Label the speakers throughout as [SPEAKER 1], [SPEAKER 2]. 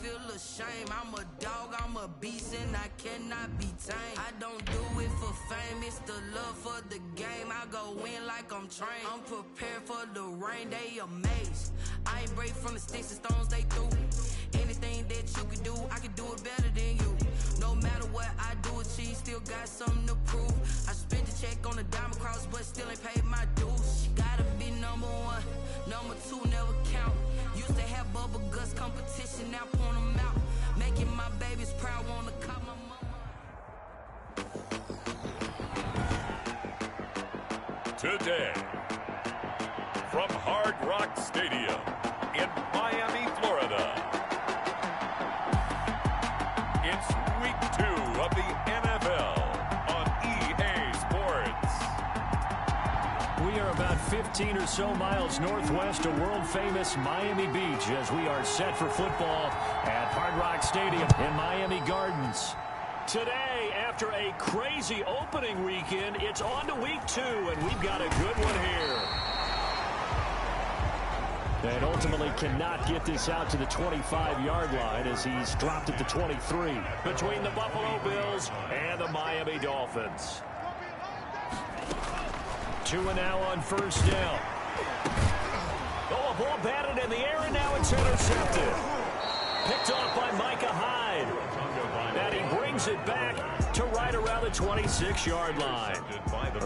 [SPEAKER 1] feel ashamed. I'm a dog, I'm a beast, and I cannot be tamed. I don't do it for fame, it's the love for the game. I go in like I'm trained. I'm prepared for the rain, they amazed. I ain't break from the sticks and stones they threw. Anything that you can do, I can do it better than you. No matter what I do, achieve, still got something to prove. I spent the check on the diamond cross, but still ain't paid my dues. Gotta be number one, number two never count. Used to have bubble guts competition, now point them out. Making my babies proud, wanna call my mama.
[SPEAKER 2] Today, from Hard Rock Stadium in Miami, Florida, it's week 2 of the NFL on EA Sports.
[SPEAKER 3] We are about 15 or so miles northwest of world-famous Miami Beach as we are set for football at Hard Rock Stadium in Miami Gardens. Today, after a crazy opening weekend, it's on to week 2, and we've got a good one here. And ultimately cannot get this out to the 25-yard line as he's dropped at the 23 between the Buffalo Bills and the Miami Dolphins. 2 now on first down. Oh, a ball batted in the air, and now it's intercepted. Picked off by Micah Hyde. And he brings it back to right around the 26-yard line.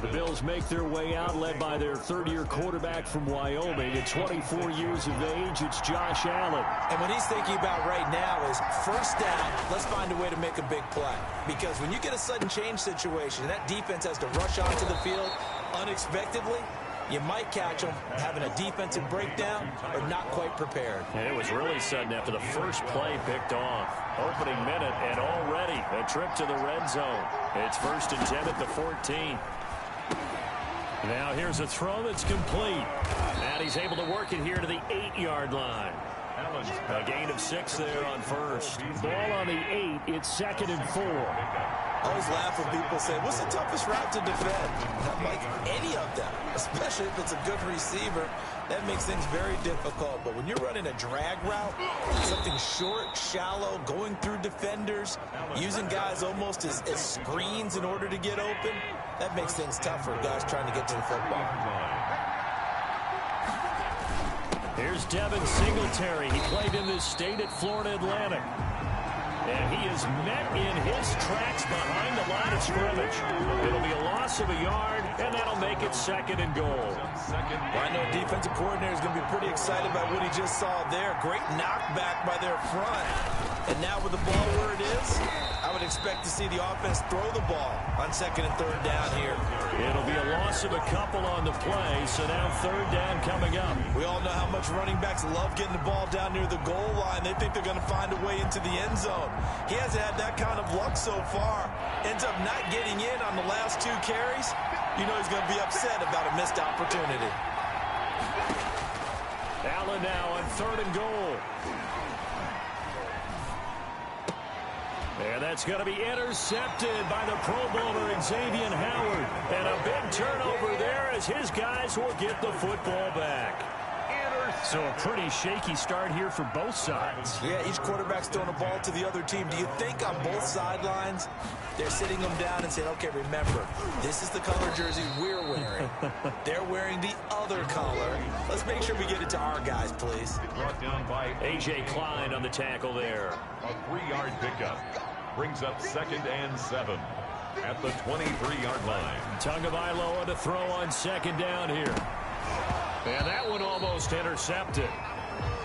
[SPEAKER 3] The Bills make their way out, led by their third-year quarterback from Wyoming. At 24 years of age, it's Josh Allen.
[SPEAKER 4] And what he's thinking about right now is first down, let's find a way to make a big play. Because when you get a sudden change situation, that defense has to rush onto the field unexpectedly, you might catch them having a defensive breakdown or not quite prepared.
[SPEAKER 3] And it was really sudden after the first play picked off. Opening minute and already a trip to the red zone. It's 1st and 10 at the 14. Now here's a throw that's complete. And he's able to work it here to the 8-yard line. A gain of 6 there on first. Ball on the 8. It's 2nd and 4.
[SPEAKER 4] I always laugh when people say, what's the toughest route to defend? Not like any of them, especially if it's a good receiver. That makes things very difficult. But when you're running a drag route, something short, shallow, going through defenders, using guys almost as screens in order to get open, that makes things tough for guys trying to get to the football.
[SPEAKER 3] Here's Devin Singletary. He played in this state at Florida Atlantic. And he is met in his tracks behind the line of scrimmage. It'll be a loss of a yard, and that'll make it 2nd and goal.
[SPEAKER 4] Well, I know defensive coordinator is going to be pretty excited by what he just saw there. Great knockback by their front. And now with the ball where it is, I would expect to see the offense throw the ball on 2nd and 3rd down here.
[SPEAKER 3] It'll be a loss of a couple on the play, so now 3rd down coming up.
[SPEAKER 4] We all know how much running backs love getting the ball down near the goal line. They think they're going to find a way into the end zone. He hasn't had that kind of luck so far. Ends up not getting in on the last 2 carries. You know he's going to be upset about a missed opportunity.
[SPEAKER 3] Allen now on 3rd and goal. And that's going to be intercepted by the Pro Bowler Xavier Howard. And a big turnover there as his guys will get the football back. So a pretty shaky start here for both sides.
[SPEAKER 4] Yeah, each quarterback's throwing a ball to the other team. Do you think on both sidelines they're sitting them down and saying, okay, remember, this is the color jersey we're wearing. They're wearing the other color. Let's make sure we get it to our guys, please.
[SPEAKER 2] Brought down by
[SPEAKER 3] A.J. Klein on the tackle there.
[SPEAKER 2] a 3-yard pickup. Brings up 2nd and 7 at the 23-yard line.
[SPEAKER 3] Tagovailoa to throw on 2nd down here. And that one almost intercepted.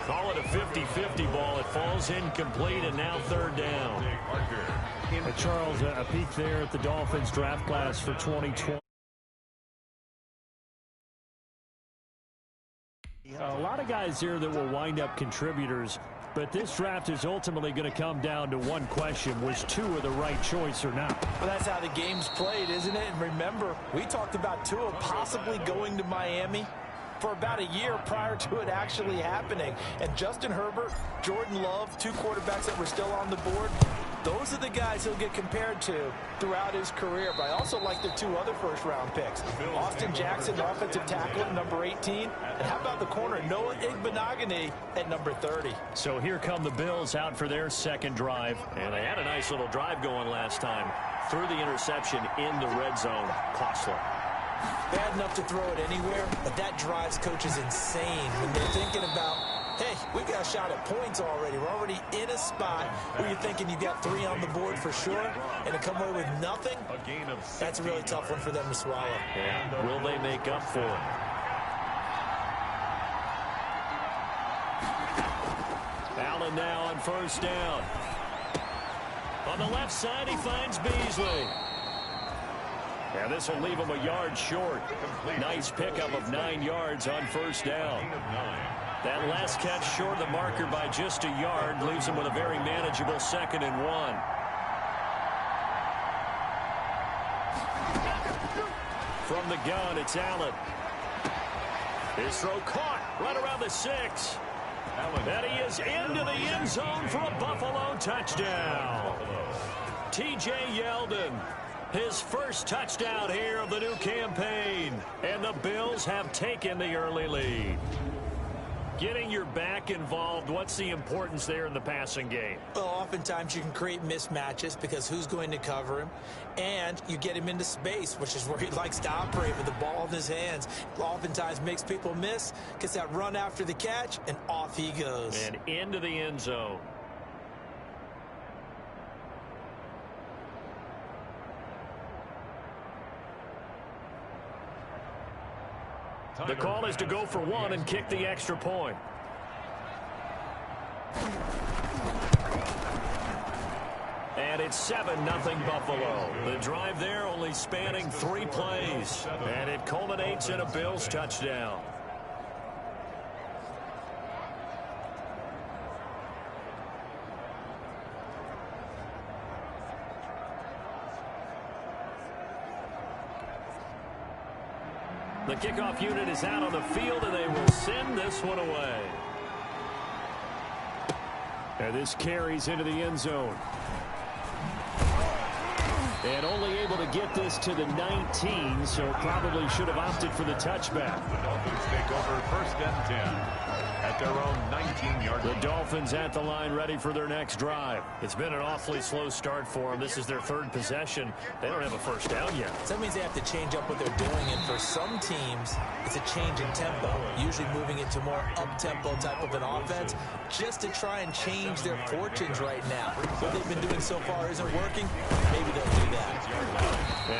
[SPEAKER 3] Call it a 50-50 ball. It falls incomplete, and now 3rd down.
[SPEAKER 5] Charles, a peek there at the Dolphins draft class for 2020. A lot of guys here that will wind up contributors, but this draft is ultimately going to come down to one question. Was Tua the right choice or not?
[SPEAKER 4] Well, that's how the game's played, isn't it? And remember, we talked about Tua possibly going to Miami for about a year prior to it actually happening. And Justin Herbert, Jordan Love, 2 quarterbacks that were still on the board, Those are the guys he'll get compared to throughout his career. But I also like the 2 other first-round picks. Austin Jackson, offensive tackle at number 18. And how about the corner, Noah Igbenogany at number 30.
[SPEAKER 5] So here come the Bills out for their second drive.
[SPEAKER 3] And they had a nice little drive going last time. Threw the interception in the red zone. Costly.
[SPEAKER 4] Bad enough to throw it anywhere, but that drives coaches insane when they're thinking about, hey, we got a shot at points already. We're already in a spot where you're thinking you got 3 on the board for sure, and to come away with nothing, that's a really tough one for them to swallow.
[SPEAKER 3] Yeah. Will they make up for it?
[SPEAKER 5] Allen now on first down. On the left side, he finds Beasley. And this will leave him a yard short. Nice pickup of 9 yards on first down. That last catch short of the marker by just a yard leaves him with a very manageable 2nd and 1. From the gun, it's Allen. His throw caught right around the 6. And he is into the end zone for a Buffalo touchdown. T.J. Yeldon, his first touchdown here of the new campaign. And the Bills have taken the early lead. Getting your back involved, what's the importance there in the passing game?
[SPEAKER 4] Well, oftentimes you can create mismatches because who's going to cover him, and you get him into space, which is where he likes to operate with the ball in his hands. Oftentimes makes people miss, gets that run after the catch, and off he goes.
[SPEAKER 5] And into the end zone. The call is to go for 1 and kick the extra point. And it's 7-0 Buffalo. The drive there only spanning 3 plays. And it culminates in a Bills touchdown. The kickoff unit is out on the field, and they will send this one away. And this carries into the end zone. And only able to get this to the 19, so probably should have opted for the touchback.
[SPEAKER 2] The Dolphins take over 1st and 10 at their own 19-yard line.
[SPEAKER 5] The Dolphins at the line ready for their next drive. It's been an awfully slow start for them. This is their 3rd possession. They don't have a first down yet.
[SPEAKER 4] So that means they have to change up what they're doing, and for some teams, it's a change in tempo, usually moving into more up-tempo type of an offense, just to try and change their fortunes right now. What they've been doing so far isn't working. Maybe they'll do that.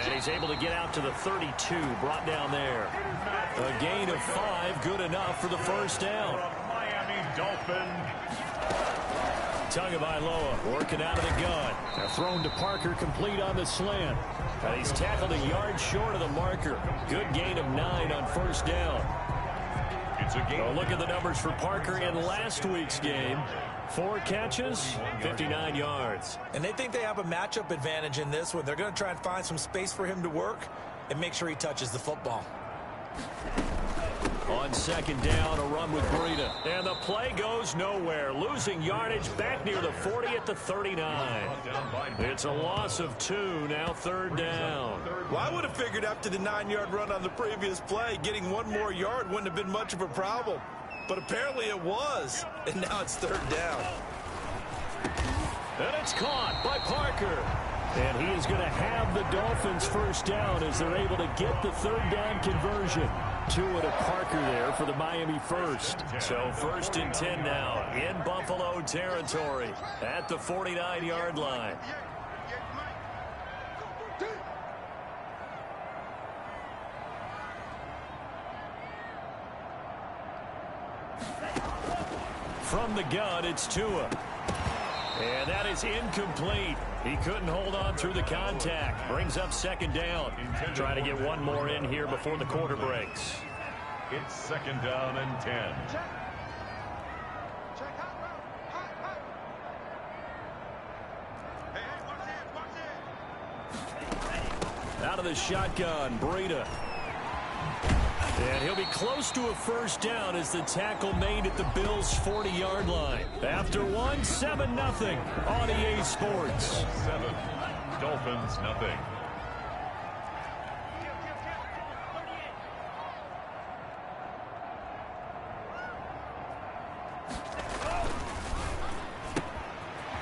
[SPEAKER 5] And he's able to get out to the 32, brought down there. A gain of 5, good enough for the first down.
[SPEAKER 2] Miami Dolphins.
[SPEAKER 5] Tagovailoa working out of the gun. Now thrown to Parker, complete on the slant. And he's tackled a yard short of the marker. Good gain of 9 on first down.
[SPEAKER 2] It's a game.
[SPEAKER 5] Well, look at the numbers for Parker in last week's game. 4 catches, 59 yards.
[SPEAKER 4] And they think they have a matchup advantage in this one. They're going to try and find some space for him to work and make sure he touches the football.
[SPEAKER 5] On 2nd down, a run with Breida. And the play goes nowhere. Losing yardage back near the 40 at the 39. It's a loss of 2, now 3rd down.
[SPEAKER 4] Well, I would have figured after the 9-yard run on the previous play, getting 1 more yard wouldn't have been much of a problem. But apparently it was, and now it's 3rd down.
[SPEAKER 5] And it's caught by Parker. And he is going to have the Dolphins first down as they're able to get the 3rd down conversion. 2 to Parker there for the Miami first. So 1st and 10 now in Buffalo territory at the 49-yard line. From the gun, it's Tua. And that is incomplete. He couldn't hold on through the contact. Brings up 2nd down. Trying to get 1 more in here before the quarter breaks.
[SPEAKER 2] It's 2nd down and 10.
[SPEAKER 5] Out of the shotgun, Breida.
[SPEAKER 3] And he'll be close to a first down as the tackle made at the Bills' 40-yard line. After 7-0 on EA Sports.
[SPEAKER 2] 7, Dolphins nothing.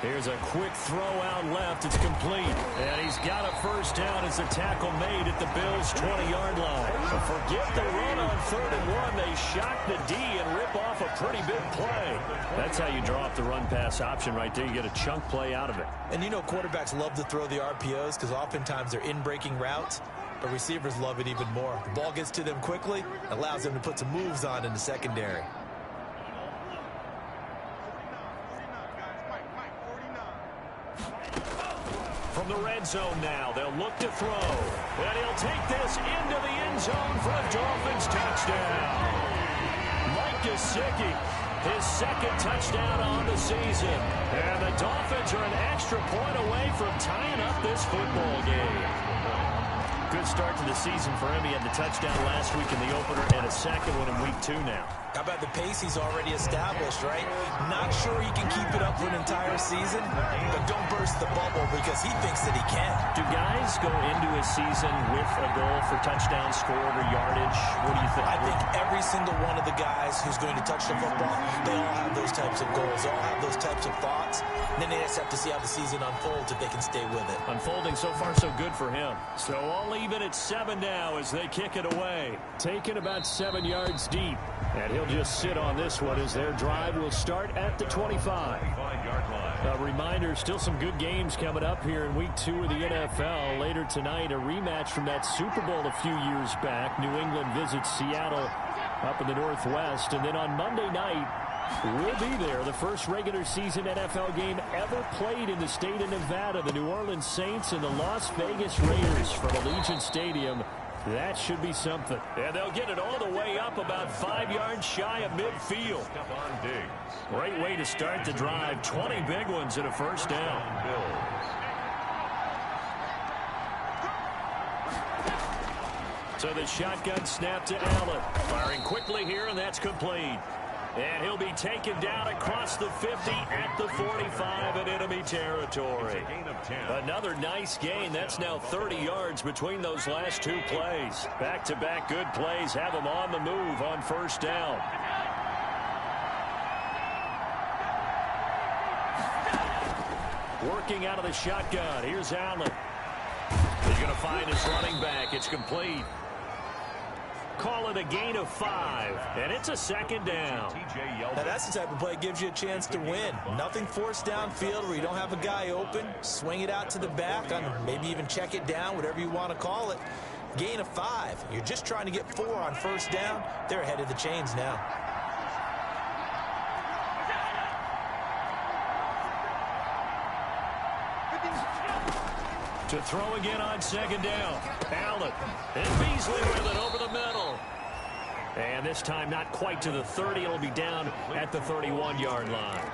[SPEAKER 3] Here's a quick throw out left. It's complete. And he's got a first down as the tackle made at the Bills' 20-yard line. But forget the run on 3rd and 1. They shock the D and rip off a pretty big play. That's how you draw up the run-pass option right there. You get a chunk play out of it.
[SPEAKER 4] And you know quarterbacks love to throw the RPOs because oftentimes they're in-breaking routes. But receivers love it even more. The ball gets to them quickly, allows them to put some moves on in the secondary.
[SPEAKER 3] From the red zone now, they'll look to throw. And he'll take this into the end zone for a Dolphins touchdown. Mike Gesicki, his 2nd touchdown on the season. And the Dolphins are an extra point away from tying up this football game. Good start to the season for him. He had the touchdown last week in the opener and a second one in week 2 now.
[SPEAKER 4] How about the pace he's already established, right? Not sure he can keep it up for an entire season, but don't burst the bubble because he thinks that he can.
[SPEAKER 3] Do guys go into a season with a goal for touchdown scored or yardage? What do you think?
[SPEAKER 4] I think every single one of the guys who's going to touch the football, they all have those types of goals. They all have those types of thoughts. And then they just have to see how the season unfolds if they can stay with it.
[SPEAKER 3] Unfolding so far so good for him. So I'll leave it at 7 now as they kick it away. Taken about 7 yards deep. And he'll just sit on this one as their drive will start at the 25. A reminder, still some good games coming up here in week 2 of the NFL. Later tonight, a rematch from that Super Bowl a few years back. New England visits Seattle up in the Northwest. And then on Monday night, we'll be there. The first regular season NFL game ever played in the state of Nevada. The New Orleans Saints and the Las Vegas Raiders from Allegiant Stadium. That should be something. And they'll get it all the way up about 5 yards shy of midfield. Great way to start the drive. 20 big ones and a first down. So the shotgun snap to Allen. Firing quickly here, and that's complete. And he'll be taken down across the 50 at the 45 in enemy territory. Another nice gain. That's now 30 yards between those last 2 plays. Back-to-back good plays have him on the move on first down. Working out of the shotgun. Here's Allen. He's going to find his running back. It's complete. Call it a gain of 5, and it's a 2nd down.
[SPEAKER 4] Now that's the type of play that gives you a chance to win. Nothing forced downfield where you don't have a guy open. Swing it out to the back, maybe even check it down, whatever you want to call it. Gain of 5. You're just trying to get 4 on first down. They're ahead of the chains now.
[SPEAKER 3] To throw again on 2nd down. Allen. And Beasley with it over the middle. And this time not quite to the 30. It'll be down at the 31-yard line.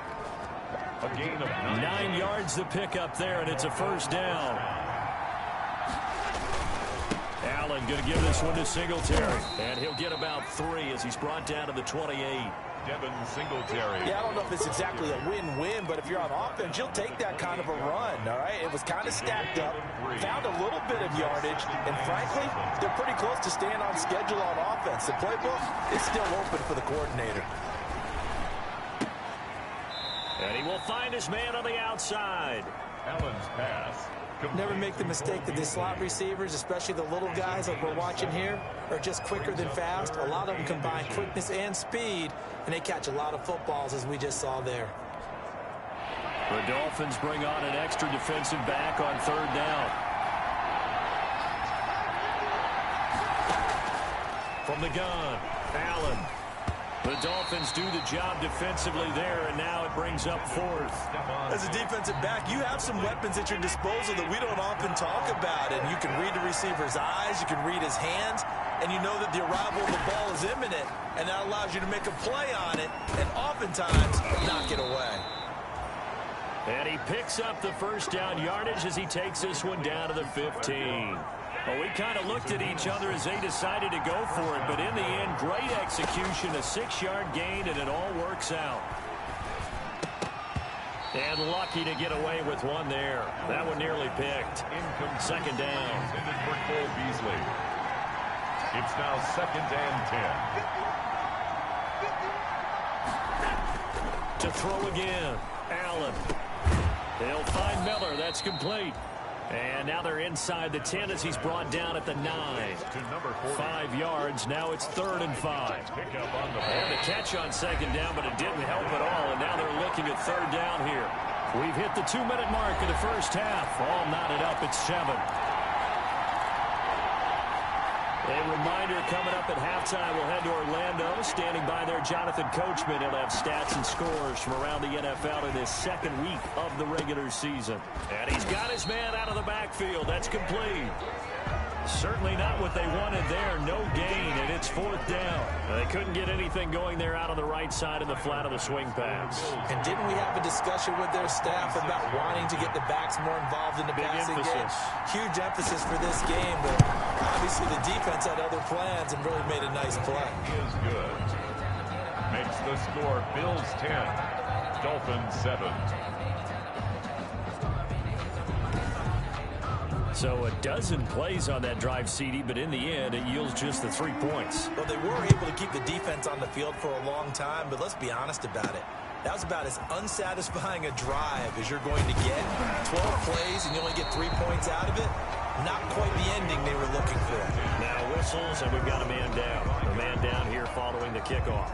[SPEAKER 2] A gain of
[SPEAKER 3] 9 yards to pick up there, and it's a first down. Allen going to give this one to Singletary. And he'll get about 3 as he's brought down to the 28.
[SPEAKER 2] Devin Singletary.
[SPEAKER 4] Yeah, I don't know if it's exactly a win-win, but if you're on offense, you'll take that kind of a run, all right? It was kind of stacked up, found a little bit of yardage, and frankly, they're pretty close to staying on schedule on offense. The playbook is still open for the coordinator.
[SPEAKER 3] And he will find his man on the outside.
[SPEAKER 2] Allen's pass.
[SPEAKER 4] Never make the mistake that the slot receivers, especially the little guys like we're watching here, are just quicker than fast. A lot of them combine quickness and speed, and they catch a lot of footballs, as we just saw there.
[SPEAKER 3] The Dolphins bring on an extra defensive back on 3rd down. From the gun, Allen. The Dolphins do the job defensively there, and now it brings up 4th.
[SPEAKER 4] As a defensive back, you have some weapons at your disposal that we don't often talk about, and you can read the receiver's eyes, you can read his hands, and you know that the arrival of the ball is imminent, and that allows you to make a play on it, and oftentimes knock it away.
[SPEAKER 3] And he picks up the first down yardage as he takes this one down to the 15. Well, we kind of looked at each other as they decided to go for it, but in the end, great execution, a 6-yard gain, and it all works out. And lucky to get away with one there. That one nearly picked. Second down.
[SPEAKER 2] Intended for Cole Beasley. It's now 2nd and 10.
[SPEAKER 3] To throw again. Allen. They'll find Miller. That's complete. And now they're inside the 10 as he's brought down at the 9. 5 yards. Now it's 3rd and 5. And the catch on 2nd down, but it didn't help at all. And now they're looking at 3rd down here. We've hit the 2-minute mark of the first half. All knotted up at 7. A reminder coming up at halftime, we'll head to Orlando. Standing by there, Jonathan Coachman. He'll have stats and scores from around the NFL in this 2nd week of the regular season. And he's got his man out of the backfield. That's complete. Certainly not what they wanted there. No gain, and it's 4th down. They couldn't get anything going there out on the right side of the flat of the swing pass.
[SPEAKER 4] And didn't we have a discussion with their staff about wanting to get the backs more involved in the passing game? Huge emphasis for this game, but obviously the defense had other plans and really made a nice play.
[SPEAKER 2] He is good. Makes the score Bills 10, Dolphins 7.
[SPEAKER 3] So a dozen plays on that drive, CD, but in the end, it yields just the 3 points.
[SPEAKER 4] Well, they were able to keep the defense on the field for a long time, but let's be honest about it. That was about as unsatisfying a drive as you're going to get. 12 plays and you only get 3 points out of it. Not quite the ending they were looking for.
[SPEAKER 3] Now whistles, and we've got a man down. A man down here following the kickoff.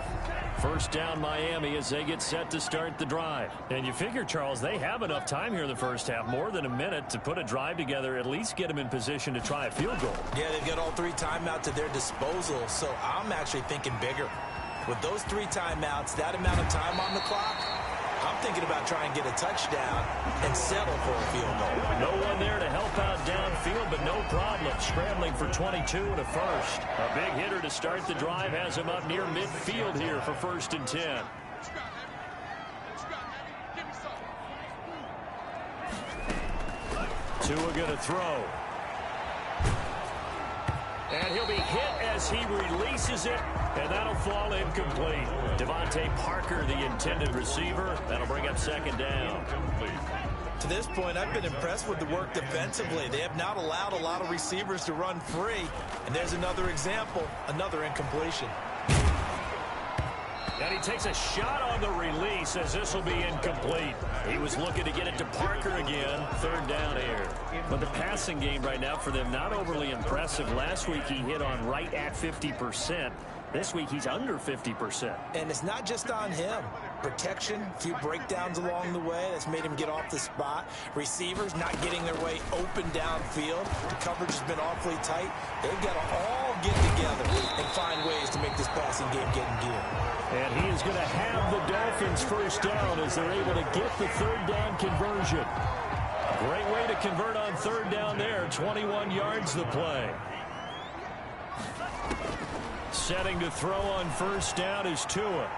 [SPEAKER 3] 1st down Miami as they get set to start the drive. And you figure, Charles, they have enough time here in the first half, more than a minute, to put a drive together, at least get them in position to try a field goal.
[SPEAKER 4] Yeah, they've got all 3 timeouts at their disposal, so I'm actually thinking bigger. With those 3 timeouts, that amount of time on the clock, I'm thinking about trying to get a touchdown and settle for a field goal.
[SPEAKER 3] No one there to help out downfield, but no problem. Scrambling for 22 and a first. A big hitter to start the drive has him up near midfield here for 1st and 10. Tua going to throw. And he'll be hit as he releases it, and that'll fall incomplete. Devontae Parker, the intended receiver. That'll bring up 2nd down.
[SPEAKER 4] To this point, I've been impressed with the work defensively. They have not allowed a lot of receivers to run free. And there's another example, another incompletion.
[SPEAKER 3] And he takes a shot on the release as this will be incomplete. He was looking to get it to Parker again. 3rd down here. But the passing game right now for them, not overly impressive. Last week he hit on right at 50%. This week he's under 50%.
[SPEAKER 4] And it's not just on him. Protection, a few breakdowns along the way. That's made him get off the spot. Receivers not getting their way open downfield. The coverage has been awfully tight. They've got to all get together and find ways to make this passing game get in gear.
[SPEAKER 3] And he is going to have the Dolphins 1st down as they're able to get the 3rd down conversion. Great way to convert on 3rd down there. 21 yards the play. Setting to throw on 1st down is Tua.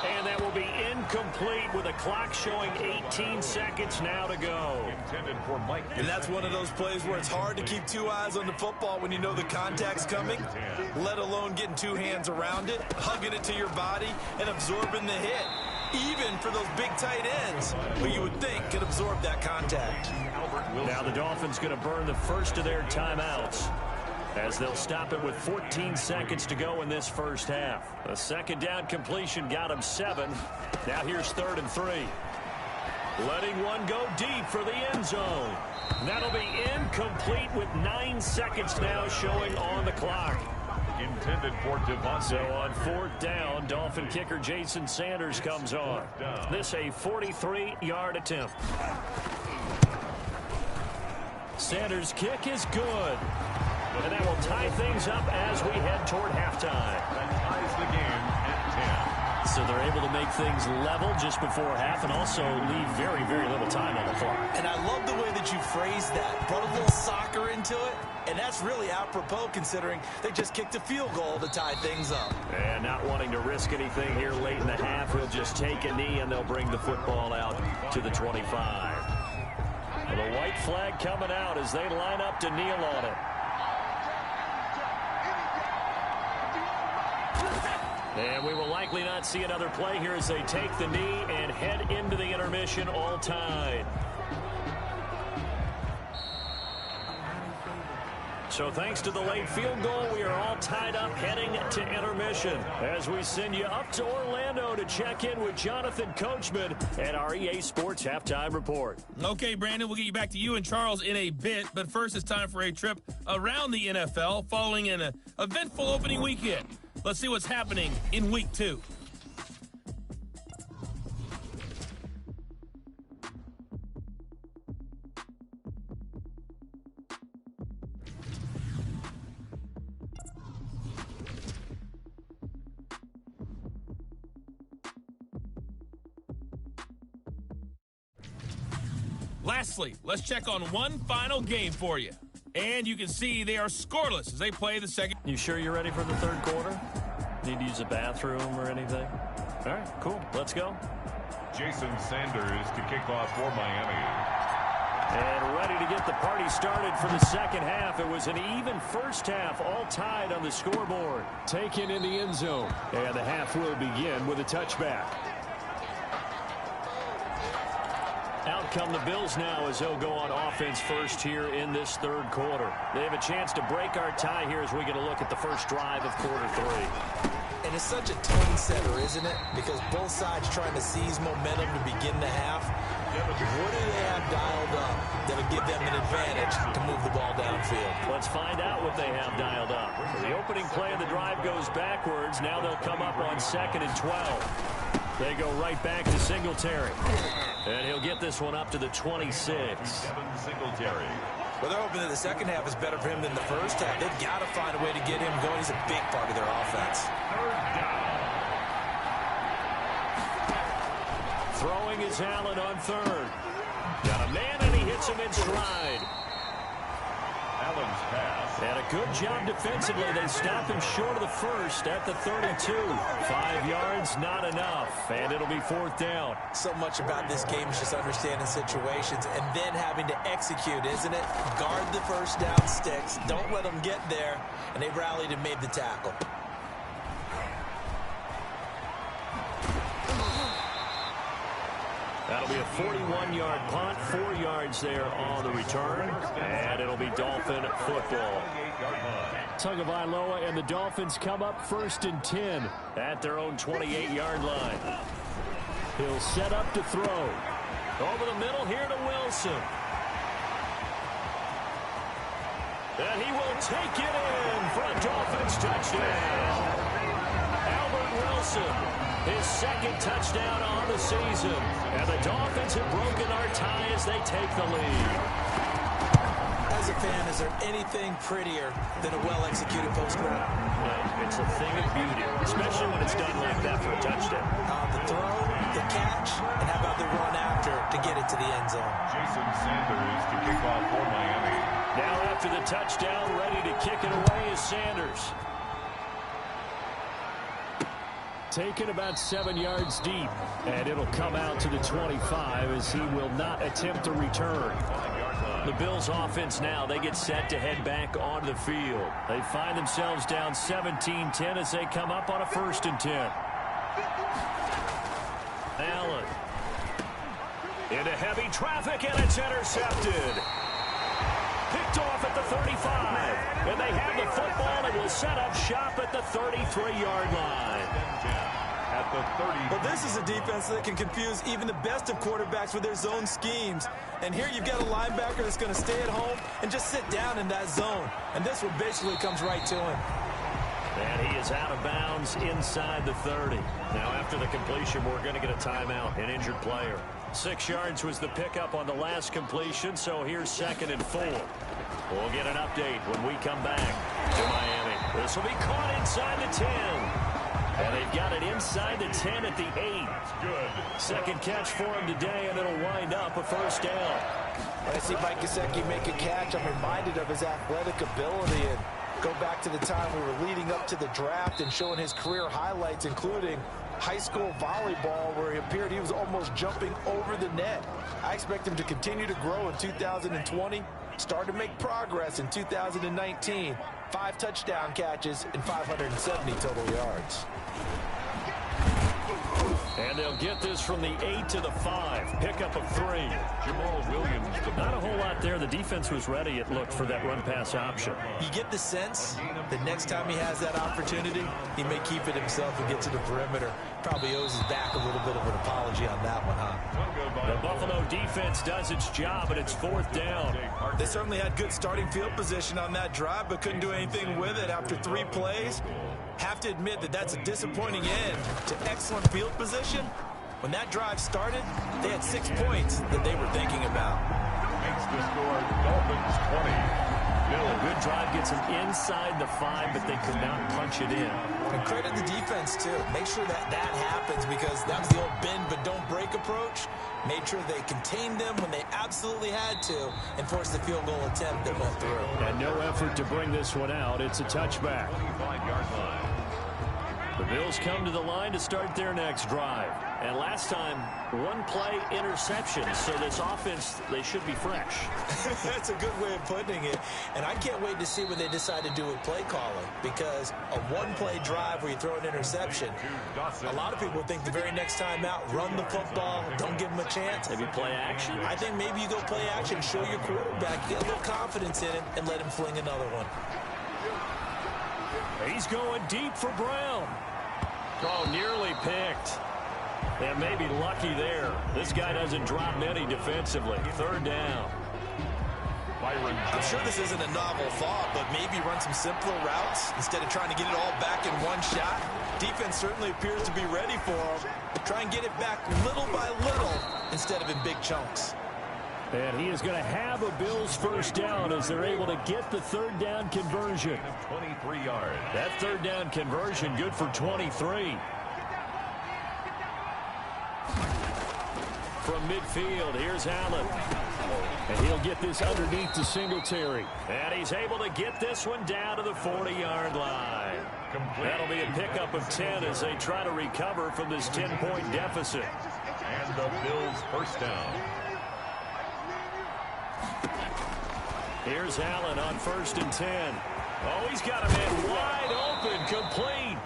[SPEAKER 3] And that will be incomplete with a clock showing 18 seconds now to go.
[SPEAKER 2] Intended for Mike.
[SPEAKER 4] And that's one of those plays where it's hard to keep 2 eyes on the football when you know the contact's coming, let alone getting 2 hands around it, hugging it to your body, and absorbing the hit. Even for those big tight ends, who you would think could absorb that contact.
[SPEAKER 3] Now the Dolphins going to burn the first of their timeouts, as they'll stop it with 14 seconds to go in this first half. A 2nd down completion got him 7. Now here's 3rd and 3. Letting one go deep for the end zone. That'll be incomplete with 9 seconds now showing on the clock.
[SPEAKER 2] Intended for Devontae.
[SPEAKER 3] So on 4th down, Dolphin kicker Jason Sanders comes on. This a 43-yard attempt. Sanders' kick is good. And that will tie things up as we head toward halftime.
[SPEAKER 2] That ties the game at 10.
[SPEAKER 3] So they're able to make things level just before half and also leave very, very little time on the clock.
[SPEAKER 4] And I love the way that you phrased that. Brought a little soccer into it. And that's really apropos considering they just kicked a field goal to tie things up.
[SPEAKER 3] And not wanting to risk anything here late in the half, he'll just take a knee and they'll bring the football out to the 25. The white flag coming out as they line up to kneel on it. And we will likely not see another play here as they take the knee and head into the intermission all tied. So thanks to the late field goal, we are all tied up heading to intermission as we send you up to Orlando to check in with Jonathan Coachman at our EA Sports Halftime Report.
[SPEAKER 6] Okay, Brandon, we'll get you back to you and Charles in a bit, but first it's time for a trip around the NFL following an eventful opening weekend. Let's see what's happening in Week 2. Lastly, let's check on one final game for you. And you can see they are scoreless as they play the second.
[SPEAKER 3] You sure you're ready for the third quarter? Need to use a bathroom or anything? All right, cool. Let's go.
[SPEAKER 2] Jason Sanders to kick off for Miami.
[SPEAKER 3] And ready to get the party started for the second half. It was an even first half, all tied on the scoreboard. Taken in the end zone. And the half will begin with a touchback. Out come the Bills now as they'll go on offense first here in this third quarter. They have a chance to break our tie here as we get a look at the first drive of quarter 3.
[SPEAKER 4] And it's such a tone setter, isn't it? Because both sides trying to seize momentum to begin the half. What do they have dialed up that'll give them an advantage to move the ball downfield?
[SPEAKER 3] Let's find out what they have dialed up. The opening play of the drive goes backwards. Now they'll come up on 2nd and 12. They go right back to Singletary. And he'll get this one up to the 26.
[SPEAKER 2] Singletary.
[SPEAKER 4] Well, they're hoping that the second half is better for him than the first half. They've got to find a way to get him going. He's a big part of their offense.
[SPEAKER 2] Third down.
[SPEAKER 3] Throwing is Allen on third. Got a man, and he hits him in stride.
[SPEAKER 2] Allen's pass.
[SPEAKER 3] And a good job defensively. They stop him short of the first at the 32. 5 yards, not enough. And it'll be 4th down.
[SPEAKER 4] So much about this game is just understanding situations and then having to execute, isn't it? Guard the first down sticks. Don't let them get there. And they rallied and made the tackle.
[SPEAKER 3] That'll be a 41-yard punt, 4 yards there on the return, and it'll be Dolphin football. Tagovailoa and the Dolphins come up 1st and 10 at their own 28-yard line. He'll set up to throw. Over the middle here to Wilson. And he will take it in for a Dolphins touchdown. Albert Wilson. His second touchdown on the season. And the Dolphins have broken our tie as they take the lead.
[SPEAKER 4] As a fan, is there anything prettier than a well-executed post route?
[SPEAKER 3] It's a thing of beauty, especially when it's done like that for a touchdown.
[SPEAKER 4] The throw, the catch, and how about the run after to get it to the end zone?
[SPEAKER 2] Jason Sanders to kick off for Miami.
[SPEAKER 3] Now after the touchdown, ready to kick it away is Sanders. Taken about 7 yards deep, and it'll come out to the 25 as he will not attempt to return. The Bills offense now, they get set to head back onto the field. They find themselves down 17-10 as they come up on a 1st and 10. Allen. Into heavy traffic, and it's intercepted. Picked off at the 35. And they have the football and will set up shop at the 33-yard line.
[SPEAKER 2] At the 30.
[SPEAKER 7] Well, this is a defense that can confuse even the best of quarterbacks with their zone schemes. And here you've got a linebacker that's going to stay at home and just sit down in that zone. And this one basically comes right to him.
[SPEAKER 3] And he is out of bounds inside the 30. Now, after the completion, we're going to get a timeout, an injured player. 6 yards was the pickup on the last completion, so here's 2nd and 4. We'll get an update when we come back to Miami. This will be caught inside the 10. And they've got it inside the 10 at the 8.
[SPEAKER 2] That's good.
[SPEAKER 3] Second catch for him today, and it'll wind up a 1st down.
[SPEAKER 4] When I see Mike Gesicki make a catch, I'm reminded of his athletic ability and go back to the time we were leading up to the draft and showing his career highlights, including high school volleyball where he appeared he was almost jumping over the net. I expect him to continue to grow in 2020, start to make progress in 2019. 5 touchdown catches and 570 total yards.
[SPEAKER 3] And they'll get this from the 8 to the 5. Pickup of 3.
[SPEAKER 2] Jamal Williams.
[SPEAKER 3] Not a whole lot there. The defense was ready, it looked, for that run-pass option.
[SPEAKER 4] You get the sense that next time he has that opportunity, he may keep it himself and get to the perimeter. Probably owes his back a little bit of an apology on that one, huh?
[SPEAKER 3] The Buffalo defense does its job, and it's 4th down.
[SPEAKER 4] They certainly had good starting field position on that drive, but couldn't do anything with it after 3 plays. Have to admit that that's a disappointing end to excellent field position. When that drive started, they had 6 points that they were thinking about.
[SPEAKER 2] Makes the score Dolphins 20.
[SPEAKER 3] A good drive gets them inside the 5, but they could not punch it in.
[SPEAKER 4] And credit the defense, too. Make sure that happens, because that was the old bend but don't break approach. Made sure they contained them when they absolutely had to and forced the field goal attempt that went through.
[SPEAKER 3] And no effort to bring this one out. It's a touchback.
[SPEAKER 2] 25-yard line.
[SPEAKER 3] The Bills come to the line to start their next drive. And last time, 1-play interception. So this offense, they should be fresh.
[SPEAKER 4] That's a good way of putting it. And I can't wait to see what they decide to do with play calling, because a 1-play drive where you throw an interception, a lot of people think the very next time out, run the football, don't give them a chance.
[SPEAKER 3] Maybe play action?
[SPEAKER 4] I think maybe you go play action, show your quarterback, get a little confidence in him, and let him fling another one.
[SPEAKER 3] He's going deep for Brown. Oh, nearly picked. And maybe lucky there. This guy doesn't drop many defensively. 3rd down.
[SPEAKER 4] I'm sure this isn't a novel thought, but maybe run some simpler routes instead of trying to get it all back in one shot. Defense certainly appears to be ready for him. Try and get it back little by little instead of in big chunks.
[SPEAKER 3] And he is going to have a Bills 1st down as they're able to get the 3rd down conversion.
[SPEAKER 2] 23 yards.
[SPEAKER 3] That 3rd down conversion good for 23. From midfield, here's Allen. And he'll get this underneath to Singletary. And he's able to get this one down to the 40-yard line. That'll be a pickup of 10 as they try to recover from this 10-point deficit.
[SPEAKER 2] And the Bills 1st down.
[SPEAKER 3] Here's Allen on 1st and 10. Oh, he's got a man wide open, complete.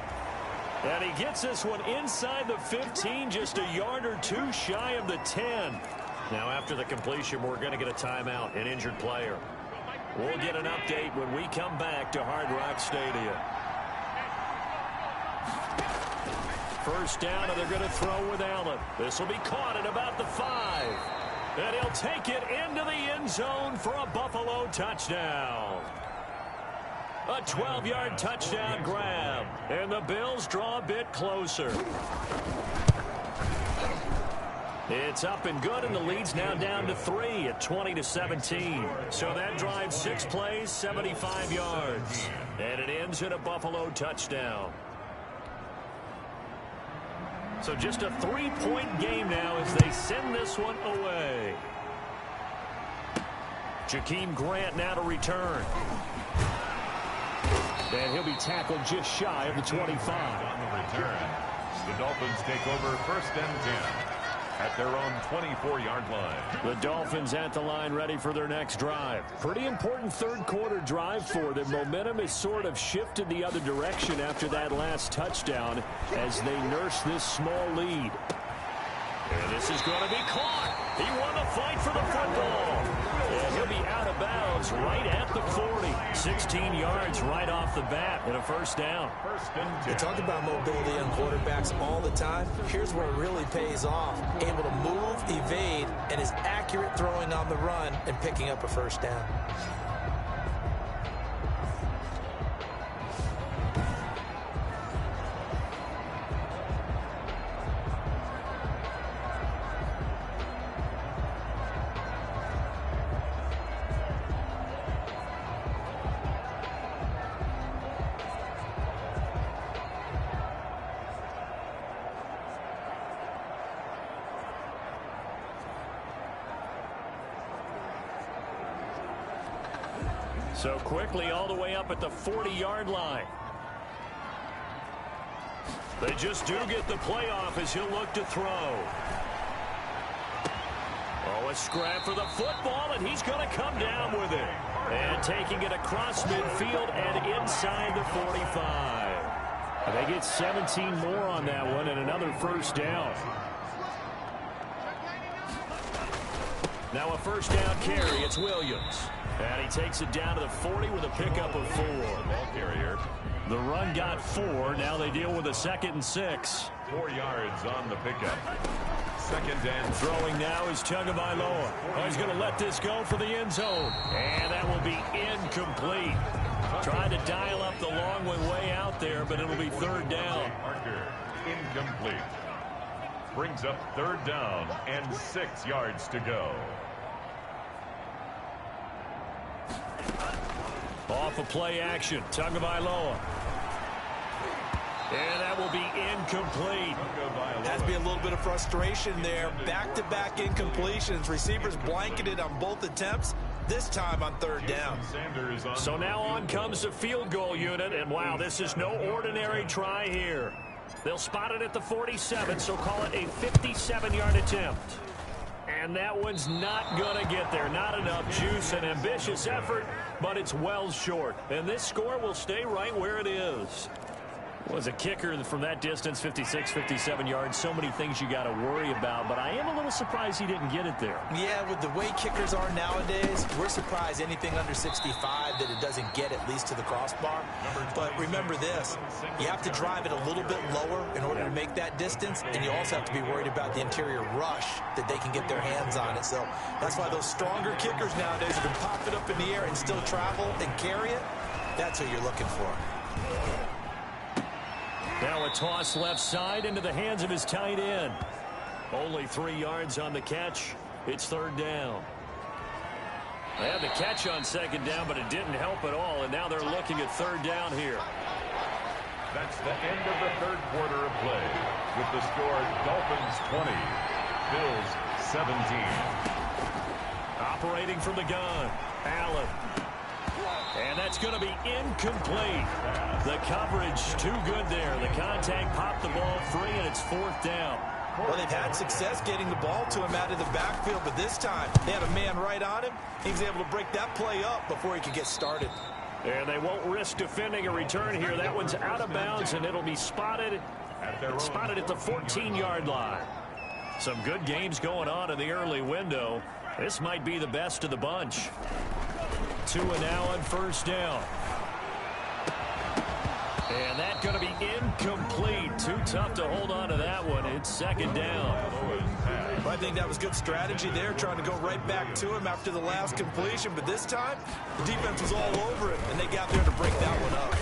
[SPEAKER 3] And he gets this one inside the 15, just a yard or 2 shy of the 10. Now, after the completion, we're going to get a timeout, an injured player. We'll get an update when we come back to Hard Rock Stadium. 1st down, and they're going to throw with Allen. This will be caught at about the 5. And he'll take it into the end zone for a Buffalo touchdown. A 12-yard touchdown grab. And the Bills draw a bit closer. It's up and good, and the lead's now down to 3 at 20-17. So that drives 6 plays, 75 yards. And it ends in a Buffalo touchdown. So just a 3-point game now as they send this one away. Jakeem Grant now to return. And he'll be tackled just shy of the 25.
[SPEAKER 2] On the return, the Dolphins take over 1st and 10 at their own 24-yard line.
[SPEAKER 3] The Dolphins at the line, ready for their next drive. Pretty important 3rd quarter drive for them. Momentum has sort of shifted the other direction after that last touchdown as they nurse this small lead. And this is going to be caught. He won the fight for the football. And he'll be out of bounds right at the 40. 16 yards right off the bat and a 1st down.
[SPEAKER 4] We talk about mobility on quarterbacks all the time. Here's where it really pays off. Able to move, evade, and is accurate throwing on the run and picking up a 1st down.
[SPEAKER 3] So quickly all the way up at the 40-yard line.
[SPEAKER 5] They just do get the playoff as he'll look to throw. Oh, a scrap for the football, and he's going to come down with it. And taking it across midfield and inside the 45. They get 17 more on that one and another first down. Now a first down carry. It's Williams. And he takes it down to the 40 with a pickup of 4.
[SPEAKER 2] Ball carrier.
[SPEAKER 5] The run got 4. Now they deal with a 2nd and 6.
[SPEAKER 2] 4 yards on the pickup. 2nd and
[SPEAKER 5] Throwing now is Tagovailoa. Oh, he's going to let this go for the end zone. And that will be incomplete. Trying to dial up the long one way out there, but it'll be 3rd down.
[SPEAKER 2] Parker, incomplete. Brings up 3rd down and 6 yards to go.
[SPEAKER 5] Off of play action, Tagovailoa. And that will be incomplete.
[SPEAKER 4] Has to be a little bit of frustration there. Back-to-back incompletions. Receivers blanketed on both attempts, this time on 3rd down.
[SPEAKER 5] So now on comes the field goal unit, and wow, this is no ordinary try here. They'll spot it at the 47, so call it a 57-yard attempt. And that one's not going to get there. Not enough juice, an ambitious effort, but it's well short. And this score will stay right where it is. Was a kicker from that distance, 56, 57 yards. So many things you got to worry about, but I am a little surprised he didn't get it there.
[SPEAKER 4] Yeah, with the way kickers are nowadays, we're surprised anything under 65 that it doesn't get at least to the crossbar. But remember this, you have to drive it a little bit lower in order to make that distance, and you also have to be worried about the interior rush that they can get their hands on it. So that's why those stronger kickers nowadays who can pop it up in the air and still travel and carry it, that's what you're looking for.
[SPEAKER 5] Now a toss left side into the hands of his tight end. Only 3 yards on the catch. It's 3rd down. They had the catch on 2nd down, but it didn't help at all, and now they're looking at 3rd down here.
[SPEAKER 2] That's the end of the 3rd quarter of play. With the score, Dolphins 20, Bills 17.
[SPEAKER 5] Operating from the gun, Allen. And that's going to be incomplete. The coverage too good there. The contact popped the ball free, and it's 4th down.
[SPEAKER 4] Well, they've had success getting the ball to him out of the backfield, but this time they had a man right on him. He was able to break that play up before he could get started.
[SPEAKER 5] And they won't risk defending a return here. That one's out of bounds, and it'll be spotted at the 14-yard line. Some good games going on in the early window. This might be the best of the bunch. 2 and now on 1st down. And that's going to be incomplete. Too tough to hold on to that one. It's 2nd down.
[SPEAKER 4] Well, I think that was good strategy there, trying to go right back to him after the last completion. But this time, the defense was all over it, and they got there to break that one up.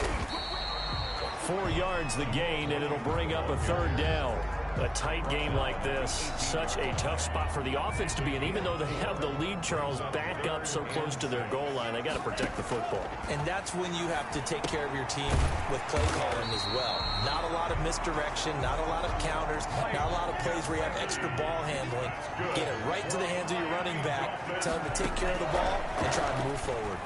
[SPEAKER 5] 4 yards the gain, and it'll bring up a 3rd down. A tight game like this, such a tough spot for the offense to be in. Even though they have the lead, Charles, back up so close to their goal line, they got to protect the football.
[SPEAKER 4] And that's when you have to take care of your team with play calling as well. Not a lot of misdirection, not a lot of counters, not a lot of plays where you have extra ball handling. Get it right to the hands of your running back, tell him to take care of the ball, and try and move forward.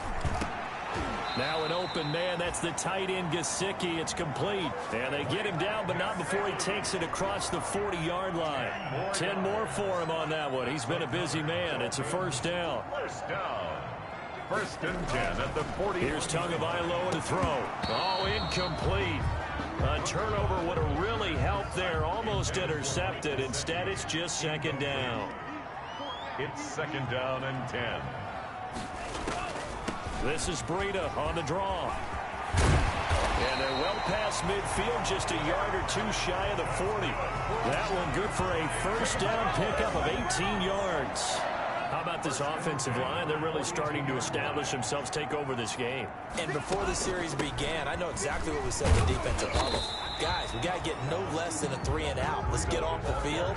[SPEAKER 5] Now an open man. That's the tight end, Gesicki. It's complete. And they get him down, but not before he takes it across the 40-yard line. 10 more for him on that one. He's been a busy man. It's a 1st down.
[SPEAKER 2] 1st down. 1st and 10 at the 40.
[SPEAKER 5] Here's Tagovailoa to throw. Oh, incomplete. A turnover would have really helped there. Almost intercepted. Instead, it's just 2nd down.
[SPEAKER 2] It's 2nd down and 10.
[SPEAKER 5] This is Breida on the draw. And they're well past midfield, just a yard or 2 shy of the 40. That one good for a 1st down pickup of 18 yards. How about this offensive line? They're really starting to establish themselves, take over this game.
[SPEAKER 4] And before the series began, I know exactly what we said in the defensive bubble. Guys, we got to get no less than a 3 and out. Let's get off the field.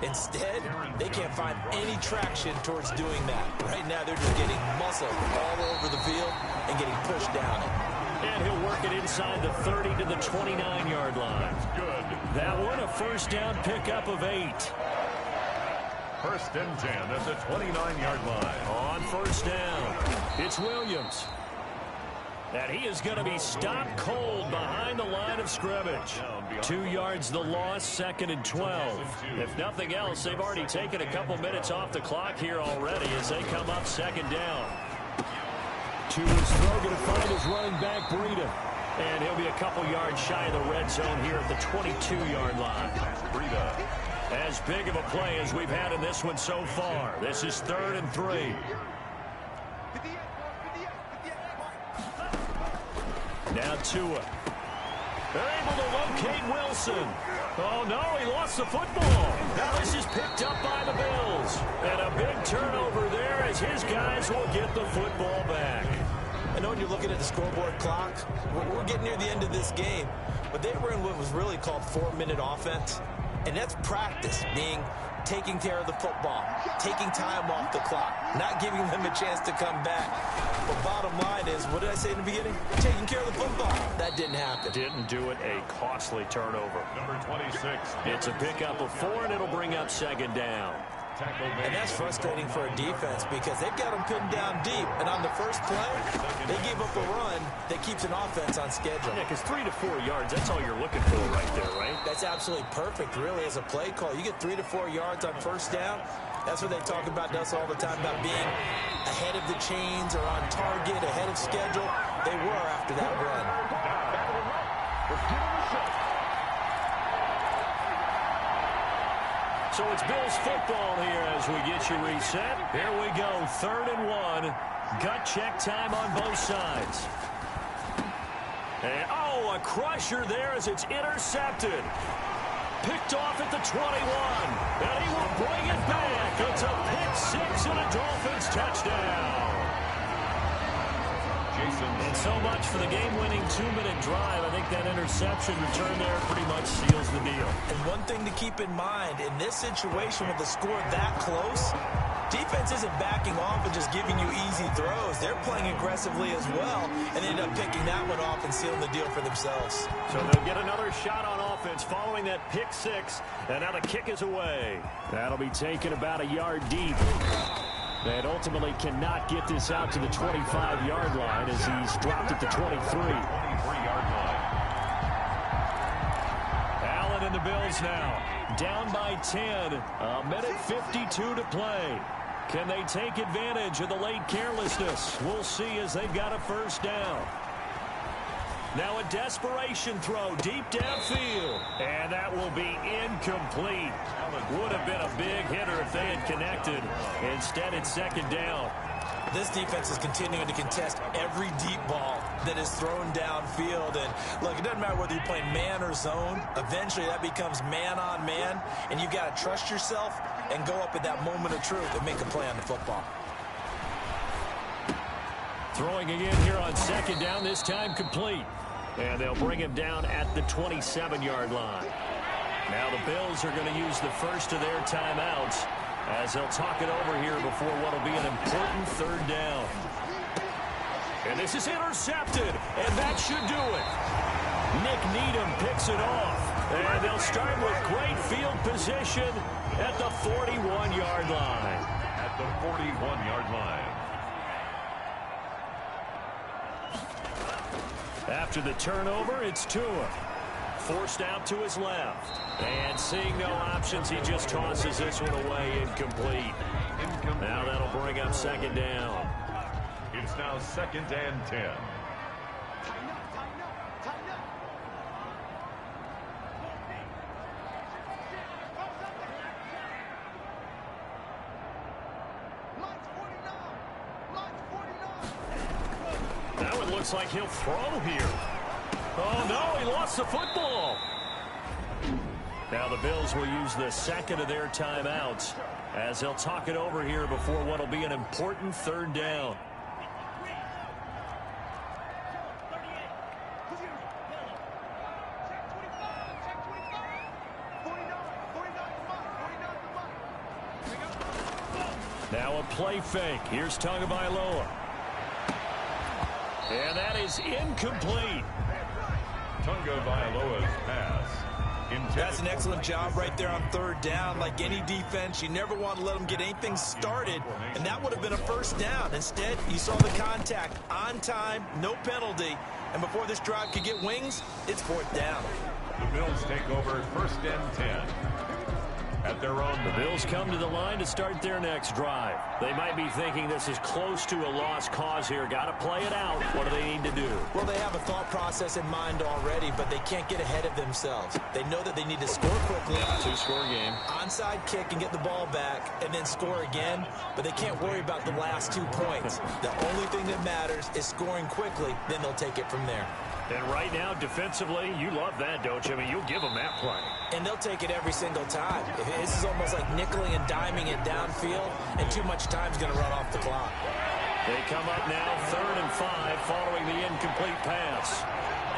[SPEAKER 4] Instead, they can't find any traction towards doing that. Right now, they're just getting muscled all over the field and getting pushed down it.
[SPEAKER 5] And he'll work it inside the 30 to the 29-yard line.
[SPEAKER 2] Good.
[SPEAKER 5] That one, a 1st down pickup of 8.
[SPEAKER 2] 1st and 10 at the 29-yard line.
[SPEAKER 5] On 1st down, it's Williams.
[SPEAKER 3] And he is going to be stopped cold behind the line of scrimmage. 2 yards the loss, 2nd and 12. If nothing else, they've already taken a couple minutes off the clock here already as they come up 2nd down. To his throw, going to find his running back, Breida. And he'll be a couple yards shy of the red zone here at the 22-yard line.
[SPEAKER 2] Breida.
[SPEAKER 3] As big of a play as we've had in this one so far. This is 3rd and 3. Now Tua. They're able to locate Wilson. Oh, no, he lost the football. Now this is picked up by the Bills. And a big turnover there as his guys will get the football back.
[SPEAKER 4] I know when you're looking at the scoreboard clock, we're getting near the end of this game, but they were in what was really called 4-minute offense, and that's practice, meaning taking care of the football, taking time off the clock, not giving them a chance to come back. But bottom line is, what did I say in the beginning? Taking care of the football. That didn't happen.
[SPEAKER 3] Didn't do it, a costly turnover.
[SPEAKER 2] Number 26.
[SPEAKER 3] It's a pickup of 4, and it'll bring up 2nd down.
[SPEAKER 4] And that's frustrating for a defense because they've got them pinned down deep. And on the first play, they gave up a run that keeps an offense on schedule.
[SPEAKER 3] Yeah, because 3 to 4 yards, that's all you're looking for right there, right?
[SPEAKER 4] That's absolutely perfect, really, as a play call. You get 3 to 4 yards on first down. That's what they talk about us all the time, about being ahead of the chains or on target, ahead of schedule. They were after that run.
[SPEAKER 3] So it's Bills football here as we get you reset. Here we go, 3rd and 1. Gut check time on both sides. And, oh, a crusher there as it's intercepted. Picked off at the 21. And he will bring it back. It's a pick 6 and a Dolphins touchdown. And so much for the game-winning 2-minute drive. I think that interception return there pretty much seals the deal.
[SPEAKER 4] And one thing to keep in mind, in this situation with the score that close, defense isn't backing off and just giving you easy throws. They're playing aggressively as well, and they end up picking that one off and sealing the deal for themselves.
[SPEAKER 3] So they'll get another shot on offense following that pick 6, and now the kick is away. That'll be taken about a yard deep. And ultimately cannot get this out to the 25-yard line as he's dropped at the 23.
[SPEAKER 2] 23-yard line.
[SPEAKER 3] Allen and the Bills now down by 10. A minute 52 to play. Can they take advantage of the late carelessness? We'll see as they've got a first down. Now a desperation throw deep downfield. And that will be incomplete. Would have been a big hitter if they had connected. Instead, it's 2nd down.
[SPEAKER 4] This defense is continuing to contest every deep ball that is thrown downfield. And look, it doesn't matter whether you're playing man or zone. Eventually, that becomes man on man. And you've got to trust yourself and go up at that moment of truth and make a play on the football.
[SPEAKER 3] Throwing again here on 2nd down, this time complete. And they'll bring him down at the 27-yard line. Now the Bills are going to use the first of their timeouts as they'll talk it over here before what will be an important 3rd down. And this is intercepted, and that should do it. Nick Needham picks it off. And they'll start with great field position at the 41-yard line.
[SPEAKER 2] At the 41-yard line.
[SPEAKER 3] After the turnover, it's Tua. Forced out to his left. And seeing no options, he just tosses this one away incomplete. Now that'll bring up 2nd down.
[SPEAKER 2] It's now 2nd and 10.
[SPEAKER 3] That one looks like he'll throw here. Oh, no, he lost the football. Now the Bills will use the 2nd of their timeouts as they'll talk it over here before what will be an important 3rd down. Now a play fake. Here's Tagovailoa. And that is incomplete.
[SPEAKER 2] Tagovailoa's pass
[SPEAKER 4] That's an excellent job right there on third down. Like any defense, you never want to let them get anything started, and that would have been a first down. Instead, you saw the contact on time, no penalty, and before this drive could get wings, it's fourth down.
[SPEAKER 2] The Bills take over first and 10. At their own.
[SPEAKER 3] The Bills come to the line to start their next drive. They might be thinking this is close to a lost cause here. Got to play it out. What do they need to do?
[SPEAKER 4] Well, they have a thought process in mind already, but they can't get ahead of themselves. They know that they need to score quickly.
[SPEAKER 3] Two-score game.
[SPEAKER 4] Onside kick and get the ball back and then score again, but they can't worry about the last 2 points. The only thing that matters is scoring quickly, then they'll take it from there.
[SPEAKER 3] And right now, defensively, you love that, don't you? I mean, you'll give them that play.
[SPEAKER 4] And they'll take it every single time. This is almost like nickeling and diming it downfield, and too much time's going to run off the clock.
[SPEAKER 3] They come up now, 3rd and 5, following the incomplete pass.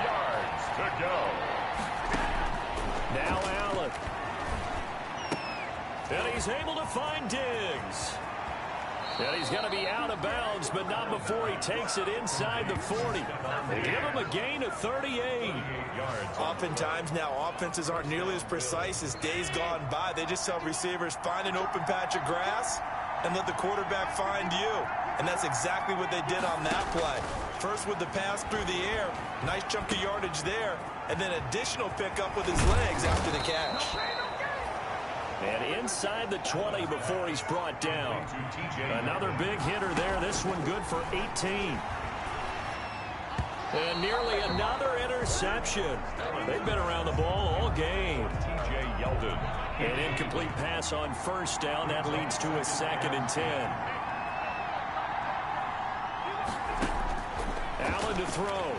[SPEAKER 2] Yards to go.
[SPEAKER 3] Now Allen. And he's able to find Diggs. And he's going to be out of bounds, but not before he takes it inside the 40. They give him a gain of 38.
[SPEAKER 4] Oftentimes now, offenses aren't nearly as precise as days gone by. They just tell receivers, find an open patch of grass and let the quarterback find you. And that's exactly what they did on that play. First with the pass through the air, nice chunk of yardage there, and then additional pickup with his legs after the catch.
[SPEAKER 3] And inside the 20 before he's brought down. Another big hitter there. This one good for 18. And nearly another interception. They've been around the ball all game.
[SPEAKER 2] T.J. Yeldon.
[SPEAKER 3] An incomplete pass on first down. That leads to a 2nd and 10. Allen to throw.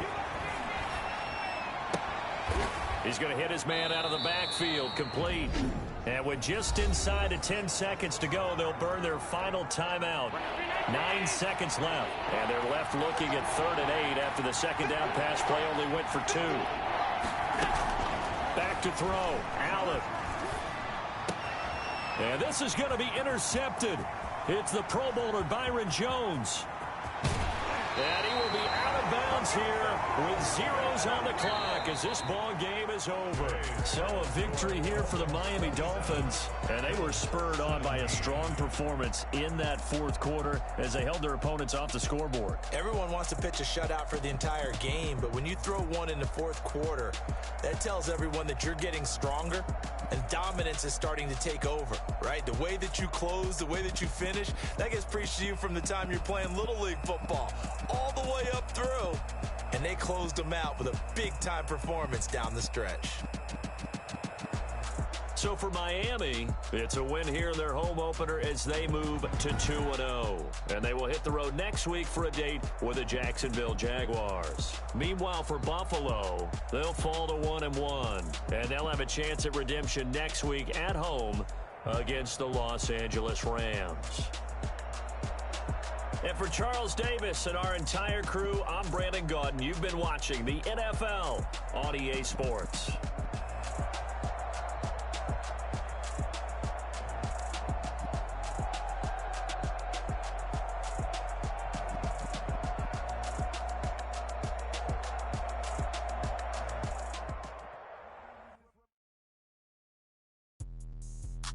[SPEAKER 3] He's going to hit his man out of the backfield. Complete. And with just inside of 10 seconds to go, they'll burn their final timeout. 9 seconds left. And they're left looking at 3rd and 8 after the second down pass play only went for 2. Back to throw. Allen. And this is going to be intercepted. It's the Pro Bowler Byron Jones. And he will be out of bounds here with zeros on the clock as this ball game is over. So a victory here for the Miami Dolphins. And they were spurred on by a strong performance in that 4th quarter as they held their opponents off the scoreboard.
[SPEAKER 4] Everyone wants to pitch a shutout for the entire game, but when you throw one in the 4th quarter, that tells everyone that you're getting stronger and dominance is starting to take over, right? The way that you close, the way that you finish, that gets preached to you from the time you're playing Little League football all the way up through. And they closed them out with a big-time performance down the stretch.
[SPEAKER 3] So for Miami, it's a win here in their home opener as they move to 2-0. And they will hit the road next week for a date with the Jacksonville Jaguars. Meanwhile, for Buffalo, they'll fall to 1-1. And they'll have a chance at redemption next week at home against the Los Angeles Rams. And for Charles Davis and our entire crew, I'm Brandon Gaudin. You've been watching the NFL on EA Sports.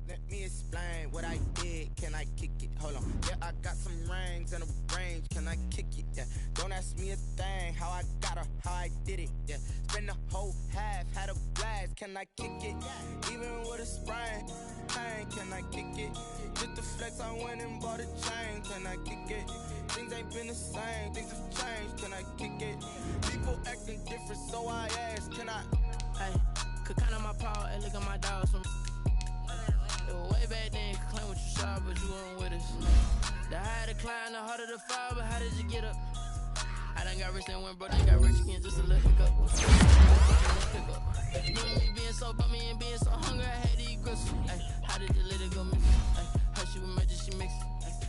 [SPEAKER 1] Let me explain what I did. Can I kick it? Hold on. Yeah, I got some rings and a range. Can I kick it? Yeah. Don't ask me a thing. How I got her, how I did it. Yeah. Spend the whole half, had a blast. Can I kick it? Even with a sprain. Pain, can I kick it? Just the flex, I went and bought a chain. Can I kick it? Things ain't been the same. Things have changed. Can I kick it? People acting different, so I ask. Can I?
[SPEAKER 8] Hey, could count on my power and look at my dogs from. Way back then, you could claim what you saw, but you weren't with us. The higher the climb, the harder the fall, but how did you get up? I done got rich and went broke, done got rich again, just a little hiccup. You and me being so bummy and being so hungry, I had to eat grits. Ay, how did the little go miss? Her she was magic, she mixed.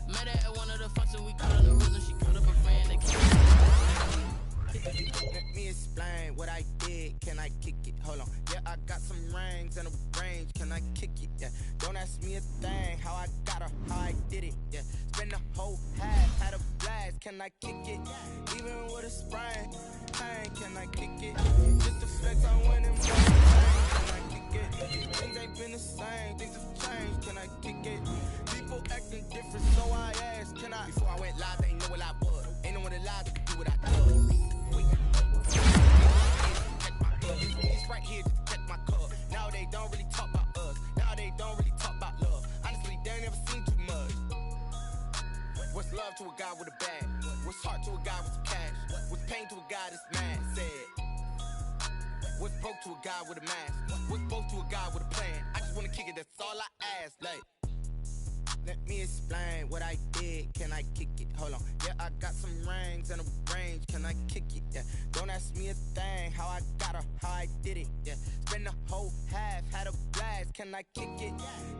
[SPEAKER 8] Met her at one of the functions, we called her the rhythm, she called up a friend, they came.
[SPEAKER 1] Let me explain what I did. Can I kick it? Hold on. Yeah, I got some rings and a range. Can I kick it? Yeah. Don't ask me a thing. How I got her, how I did it. Yeah. Spend the whole half, had a blast. Can I kick it? Even with a
[SPEAKER 8] a sprain. Pain, can I kick it? Just to flex, I went and bought a chain. Can I kick it? Things ain't been the same, things have changed. Can I kick it? People acting different, so I asked, can I? Before I went live, they ain't know what I was. Ain't no one alive that could do what I do. It's right here just to catch my cup. Now they don't really talk about us. Now they don't really talk about love. Honestly, they ain't never seen too much. What's love to a guy with a bag? What's heart to a guy with some cash? What's pain to a guy that's mad? Said. What's broke to a guy with a mask? What's both to a guy with a plan? I just wanna kick it, that's all I ask. Like, let me explain what I did. Can I kick it? Hold on. Yeah, I got some rings and a range. Can I kick it? Yeah. Don't ask me a thing. How I got her, how I did it. Yeah. Spend the whole half, had a blast. Can I kick it?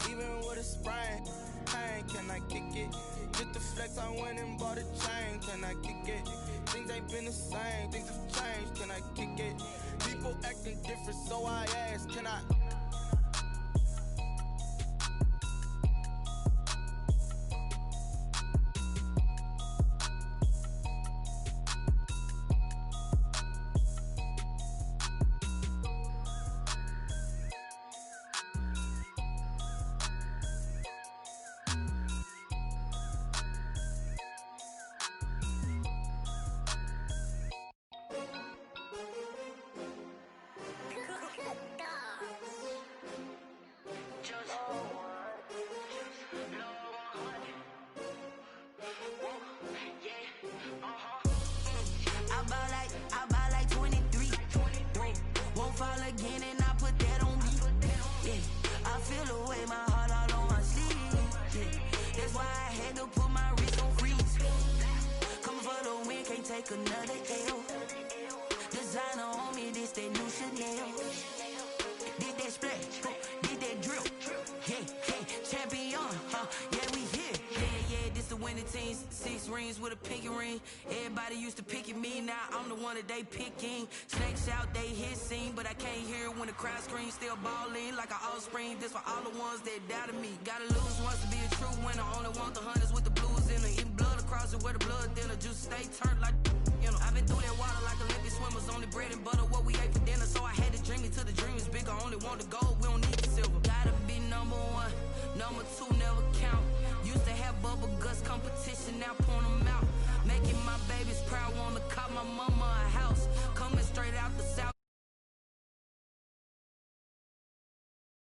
[SPEAKER 8] Even with a sprain. Pain, can I kick it? Just to flex, I went and bought a chain. Can I kick it? Things ain't been the same. Things have changed. Can I kick it? People acting different, so I asked, can I?
[SPEAKER 1] I buy like 23. Won't fall again and I put that on me. Yeah, I feel the way, my heart all on my sleeve. Yeah, that's why I had to put my wrist on freeze. Coming for the win, can't take another L. Designer on me, this that new Chanel. Did that splash, did that drill. Yeah, champion, yeah, we here. Yeah, this the winning teams. 6 rings with a pinky ring. Everybody used to pick at me, now I'm the one that they picking. Snakes out, they hit scene, but I can't hear it when the crowd screams. Still balling like an offspring. This for all the ones that doubted me. Gotta lose once to be a true winner. Only want the hunters with the blues in it. Eating blood across it where the blood thinner. Juice stay turned like, you know. I've been through that water like Olympic swimmers. Only bread and butter, what we ate for dinner. So I had to dream it till the dream is bigger. Only want the gold, we don't need